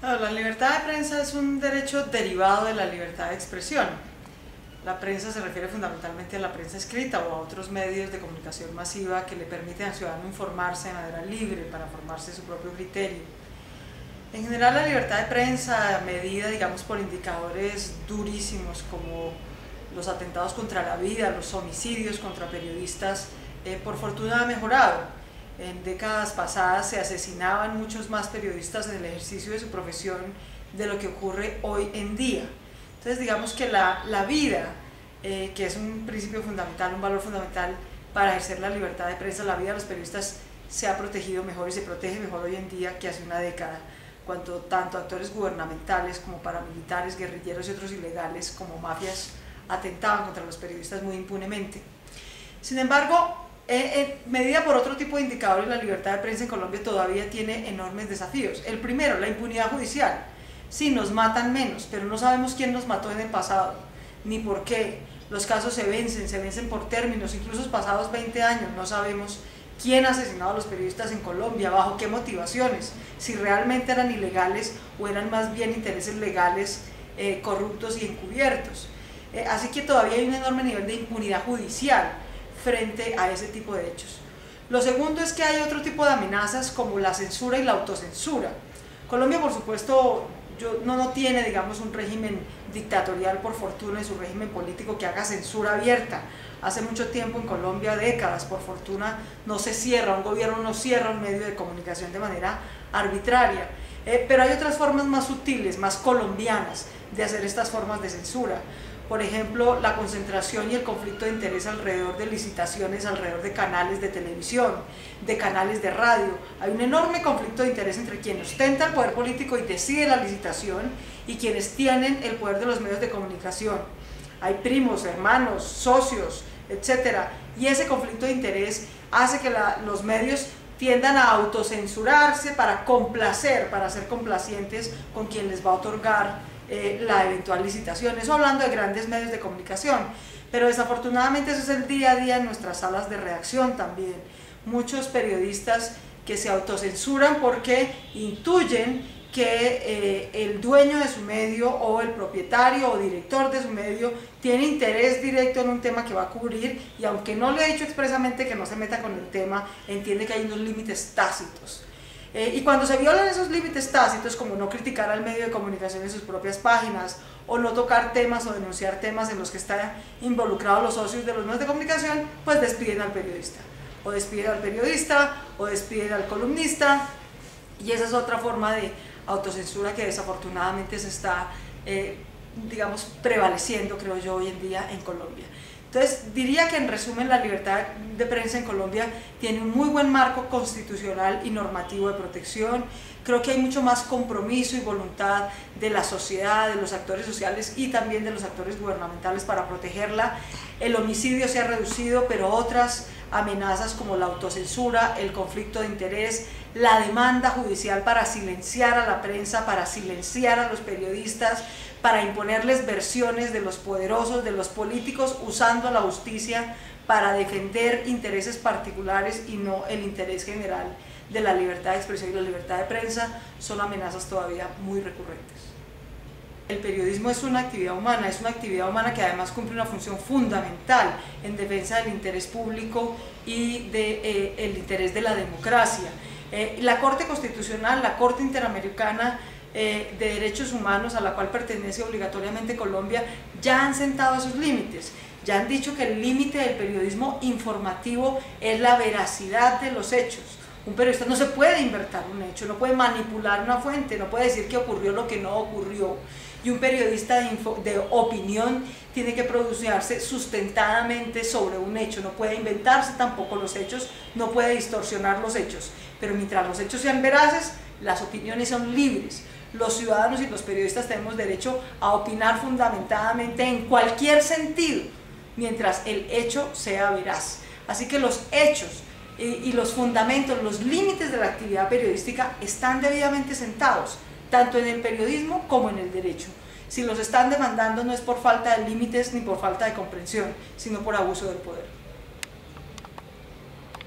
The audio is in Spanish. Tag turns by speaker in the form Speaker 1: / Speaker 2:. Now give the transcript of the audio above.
Speaker 1: La libertad de prensa es un derecho derivado de la libertad de expresión. La prensa se refiere fundamentalmente a la prensa escrita o a otros medios de comunicación masiva que le permiten al ciudadano informarse de manera libre para formarse su propio criterio. En general, la libertad de prensa, medida, digamos, por indicadores durísimos como los atentados contra la vida, los homicidios contra periodistas, por fortuna ha mejorado. En décadas pasadas se asesinaban muchos más periodistas en el ejercicio de su profesión de lo que ocurre hoy en día. Entonces, digamos que la vida, que es un principio fundamental, un valor fundamental para ejercer la libertad de prensa, la vida de los periodistas se ha protegido mejor y se protege mejor hoy en día que hace una década, cuando tanto actores gubernamentales como paramilitares, guerrilleros y otros ilegales como mafias atentaban contra los periodistas muy impunemente. Sin embargo, medida por otro tipo de indicadores, la libertad de prensa en Colombia todavía tiene enormes desafíos. El primero, la impunidad judicial. Sí, nos matan menos, pero no sabemos quién nos mató en el pasado, ni por qué. Los casos se vencen por términos, incluso pasados 20 años, no sabemos quién ha asesinado a los periodistas en Colombia, bajo qué motivaciones, si realmente eran ilegales o eran más bien intereses legales corruptos y encubiertos. Así que todavía hay un enorme nivel de impunidad judicial frente a ese tipo de hechos. Lo segundo es que hay otro tipo de amenazas como la censura y la autocensura. Colombia, por supuesto, no tiene, digamos, un régimen dictatorial por fortuna en su régimen político que haga censura abierta. Hace mucho tiempo en Colombia, décadas, por fortuna, no se cierra, un gobierno no cierra un medio de comunicación de manera arbitraria. Pero hay otras formas más sutiles, más colombianas de hacer estas formas de censura. Por ejemplo, la concentración y el conflicto de interés alrededor de licitaciones, alrededor de canales de televisión, de canales de radio. Hay un enorme conflicto de interés entre quien ostenta el poder político y decide la licitación y quienes tienen el poder de los medios de comunicación. Hay primos, hermanos, socios, etc. Y ese conflicto de interés hace que los medios tiendan a autocensurarse para complacer, para ser complacientes con quien les va a otorgar la eventual licitación. Eso hablando de grandes medios de comunicación, pero desafortunadamente eso es el día a día en nuestras salas de redacción también. Muchos periodistas que se autocensuran porque intuyen que el dueño de su medio o el propietario o director de su medio tiene interés directo en un tema que va a cubrir y aunque no le ha dicho expresamente que no se meta con el tema, entiende que hay unos límites tácitos. Y cuando se violan esos límites tácitos, como no criticar al medio de comunicación en sus propias páginas, o no tocar temas o denunciar temas en los que están involucrados los socios de los medios de comunicación, pues despiden al periodista. O despiden al columnista, y esa es otra forma de autocensura que desafortunadamente se está, digamos, prevaleciendo, creo yo, hoy en día en Colombia. Entonces, diría que en resumen la libertad de prensa en Colombia tiene un muy buen marco constitucional y normativo de protección. Creo que hay mucho más compromiso y voluntad de la sociedad, de los actores sociales y también de los actores gubernamentales para protegerla. El homicidio se ha reducido, pero otras amenazas como la autocensura, el conflicto de interés, la demanda judicial para silenciar a la prensa, para silenciar a los periodistas, para imponerles versiones de los poderosos, de los políticos, usando la justicia para defender intereses particulares y no el interés general de la libertad de expresión y la libertad de prensa, son amenazas todavía muy recurrentes. El periodismo es una actividad humana que además cumple una función fundamental en defensa del interés público y del interés de la democracia. La Corte Constitucional, la Corte Interamericana de Derechos Humanos, a la cual pertenece obligatoriamente Colombia, ya han sentado esos límites. Ya han dicho que el límite del periodismo informativo es la veracidad de los hechos. Un periodista no se puede inventar un hecho, no puede manipular una fuente, no puede decir que ocurrió lo que no ocurrió. Y un periodista de opinión tiene que pronunciarse sustentadamente sobre un hecho, no puede inventarse tampoco los hechos, no puede distorsionar los hechos. Pero mientras los hechos sean veraces, las opiniones son libres. Los ciudadanos y los periodistas tenemos derecho a opinar fundamentadamente en cualquier sentido, mientras el hecho sea veraz. Así que los hechos y los fundamentos, los límites de la actividad periodística están debidamente sentados, tanto en el periodismo como en el derecho. Si los están demandando no es por falta de límites ni por falta de comprensión, sino por abuso del poder.